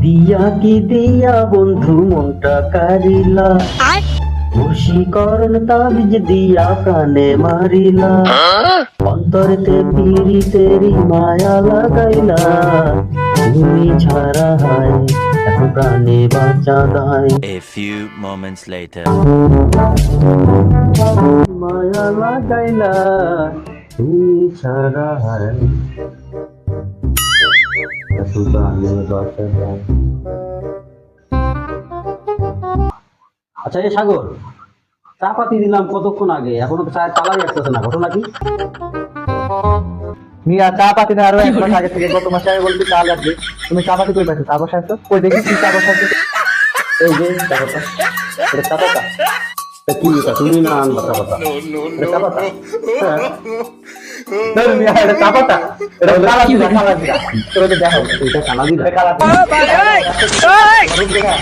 দিয়া কি দিয়া বন্ধু মনটা কারিলা, বশীকরণ তাবিজ দিয়া প্রাণে মারিলা, অন্তরেতে পীড়িতেরি মায়া লাগাইলা, তুমি ছাড়া হায় এখন প্রাণে বাঁচা দায়। A few moments later. মায়া লাগাইলা তুমি ছাড়া হায় এখন প্রাণে বাঁচা দায়। আচ্ছা এই সাগর, চা পাতি দিলাম কতক্ষণ আগে, এখনো তো চায়ের তালাই আসতেছে না, ঘটনা কি? মিয়া চা পাতি না আরো 1 মাস আগে থেকে, গত মাসে আমি বলছি চা লাগবে, তুমি চা পাতি কই পাইছো? চা বসাইছো কই দেখি, কি চা বসাইছো? এই যে চা পাতা, এটা চা পাতা, এটা কি এটা তুমি না আনবা চা পাতা? এটা চা পাতা? হ্যাঁ। ধর মিয়া, এটা চা পাতা, এটা কালা দিরা, কালা দিরা, তোরা তো দেখো এটা কালা দিরা। এটা কালা দিরা।